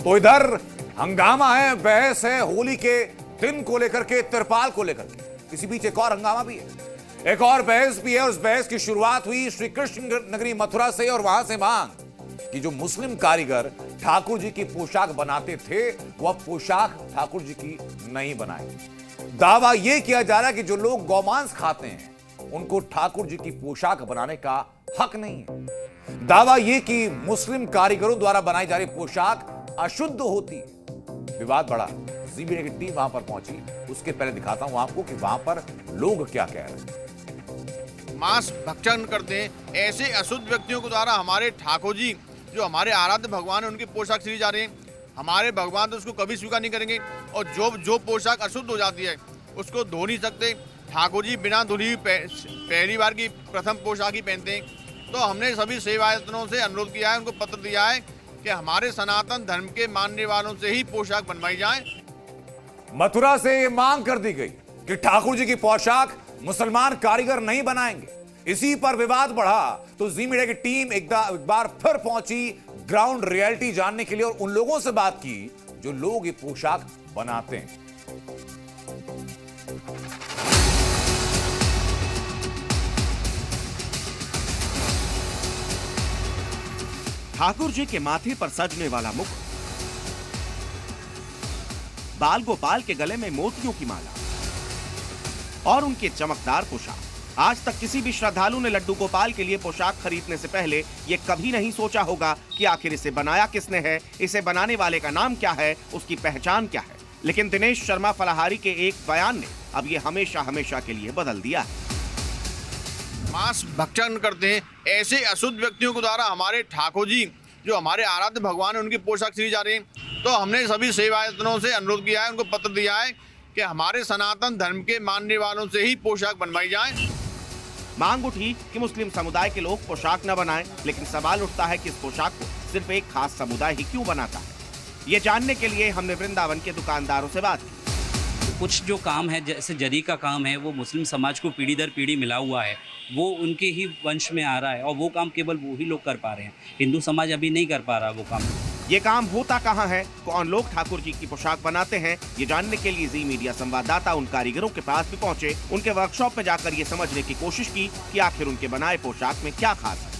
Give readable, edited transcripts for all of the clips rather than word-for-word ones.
तो इधर हंगामा है, बहस है होली के दिन को लेकर के, तिरपाल को लेकर के। इसी बीच एक और हंगामा भी है, एक और बहस भी है। उस बहस की शुरुआत हुई श्री कृष्ण नगरी मथुरा से और वहां से मांग कि जो मुस्लिम कारीगर ठाकुर जी की पोशाक बनाते थे वह पोशाक ठाकुर जी की नहीं बनाएंगे। दावा यह किया जा रहा है कि जो लोग गौमांस खाते हैं उनको ठाकुर जी की पोशाक बनाने का हक नहीं है। दावा यह कि मुस्लिम कारीगरों द्वारा बनाई जा रही पोशाक अशुद्ध होती है। विवाद बढ़ा, जी मीडिया की टीम वहां पर पहुंची। उसके पहले दिखाता हूं आपको कि वहां पर लोग क्या कह रहे हैं। मांस भक्षण करते हैं ऐसे अशुद्ध व्यक्तियों के द्वारा हमारे ठाकुर जी जो हमारे आराध्य भगवान है उनकी पोशाक सिली जा रही है। हमारे भगवान तो उसको कभी स्वीकार नहीं करेंगे और जो पोशाक अशुद्ध हो जाती है उसको धो नहीं सकते। ठाकुर जी बिना धुली पहली बार की प्रथम पोशाक ही पहनते हैं। तो हमने सभी सेवायतनों से अनुरोध किया है, उनको पत्र दिया है कि हमारे सनातन धर्म के मानने वालों से ही पोशाक बनवाई जाए। मथुरा से मांग कर दी गई कि ठाकुर जी की पोशाक मुसलमान कारीगर नहीं बनाएंगे। इसी पर विवाद बढ़ा तो जी मीडिया की टीम एक बार फिर पहुंची ग्राउंड रियलिटी जानने के लिए और उन लोगों से बात की जो लोग ये पोशाक बनाते हैं। ठाकुर जी के माथे पर सजने वाला मुकुट, बाल गोपाल के गले में मोतियों की माला और उनके चमकदार पोशाक। आज तक किसी भी श्रद्धालु ने लड्डू गोपाल के लिए पोशाक खरीदने से पहले ये कभी नहीं सोचा होगा कि आखिर इसे बनाया किसने है, इसे बनाने वाले का नाम क्या है, उसकी पहचान क्या है। लेकिन दिनेश शर्मा फलाहारी के एक बयान ने अब ये हमेशा हमेशा के लिए बदल दिया है। मांस भक्षण करते हैं ऐसे अशुद्ध व्यक्तियों के द्वारा हमारे ठाकुर जी जो हमारे आराध्य भगवान है उनकी पोशाक सिली जा रही है। तो हमने सभी सेवायतनों से अनुरोध किया है, उनको पत्र दिया है कि हमारे सनातन धर्म के मानने वालों से ही पोशाक बनवाई जाए। मांग उठी कि मुस्लिम समुदाय के लोग पोशाक न बनाएं, लेकिन सवाल उठता है कि इस पोशाक को सिर्फ एक खास समुदाय ही क्यों बनाता है। ये जानने के लिए हमने वृंदावन के दुकानदारों से बात की। कुछ जो काम है जैसे जरी का काम है वो मुस्लिम समाज को पीढ़ी दर पीढ़ी मिला हुआ है, वो उनके ही वंश में आ रहा है और वो काम केवल वो ही लोग कर पा रहे हैं। हिंदू समाज अभी नहीं कर पा रहा वो काम। ये काम होता कहाँ है, कौन लोग ठाकुर जी की पोशाक बनाते हैं, ये जानने के लिए जी मीडिया संवाददाता उन कारीगरों के पास भी पहुंचे। उनके वर्कशॉप में जाकर ये समझने की कोशिश की कि आखिर उनके बनाए पोशाक में क्या खास है।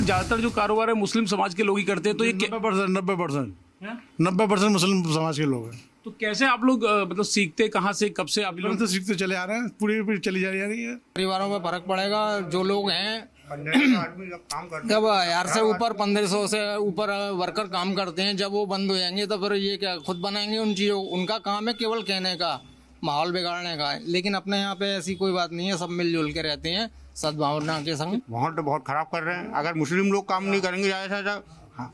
ज्यादातर जो कारोबार है मुस्लिम समाज के लोग ही करते हैं, तो ये 90% मुस्लिम समाज के लोग हैं। तो कैसे आप लोग मतलब सीखते कहाँ से, कब से आप लोग? तो सीखते चले आ रहे हैं, पूरी चली जा रही है। परिवारों में फर्क पड़ेगा। जो लोग हैं जब 1000 से ऊपर 1500 से ऊपर वर्कर काम करते हैं, जब वो बंद हो जाएंगे तो फिर ये क्या खुद बनाएंगे उन चीज़ों? उनका काम है केवल कहने का, माहौल बिगाड़ने का। लेकिन अपने यहाँ पे ऐसी कोई बात नहीं है, सब मिलजुल के रहते हैं सद्भावना के संग। माहौल तो बहुत खराब कर रहे हैं। अगर मुस्लिम लोग काम नहीं करेंगे, ज़्यादा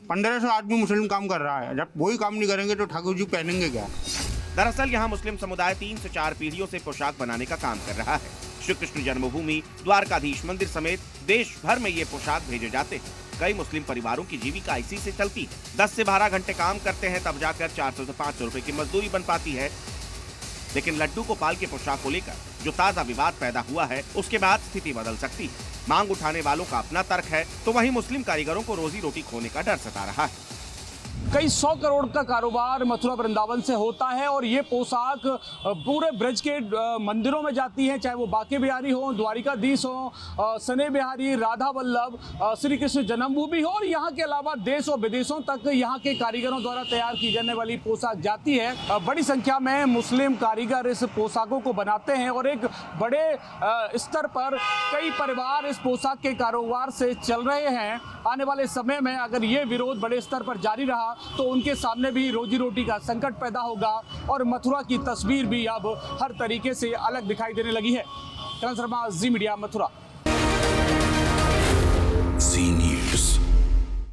1500 आदमी मुस्लिम काम कर रहा है, जब वही काम नहीं करेंगे तो ठाकुर जी पहनेंगे क्या? दरअसल यहाँ मुस्लिम समुदाय 3 से 4 पीढ़ियों से पोशाक बनाने का काम कर रहा है। श्री कृष्ण जन्मभूमि, द्वारकाधीश मंदिर समेत देश भर में ये पोशाक भेजे जाते हैं। कई मुस्लिम परिवारों की जीविका इसी से चलती है। 10 से 12 घंटे काम करते हैं, तब जाकर 400 से 500 रुपए की मजदूरी बन पाती है। लेकिन लड्डू गोपाल के पोशाक को लेकर जो ताजा विवाद पैदा हुआ है, उसके बाद स्थिति बदल सकती है। मांग उठाने वालों का अपना तर्क है, तो वहीं मुस्लिम कारीगरों को रोजी रोटी खोने का डर सता रहा है। कई 100 करोड़ का कारोबार मथुरा वृंदावन से होता है और ये पोशाक पूरे ब्रज के मंदिरों में जाती है, चाहे वो बांके बिहारी हो, द्वारिकाधीश हो, सने बिहारी, राधा वल्लभ, श्री कृष्ण जन्मभूमि हो और यहाँ के अलावा देश और विदेशों तक यहाँ के कारीगरों द्वारा तैयार की जाने वाली पोशाक जाती है। बड़ी संख्या में मुस्लिम कारीगर इस पोशाकों को बनाते हैं और एक बड़े स्तर पर कई परिवार इस पोशाक के कारोबार से चल रहे हैं। आने वाले समय में अगर ये विरोध बड़े स्तर पर जारी रहा तो उनके सामने भी रोजी रोटी का संकट पैदा होगा और मथुरा की तस्वीर भी अब हर तरीके से अलग दिखाई देने लगी है। करण शर्मा, जी मीडिया, मथुरा।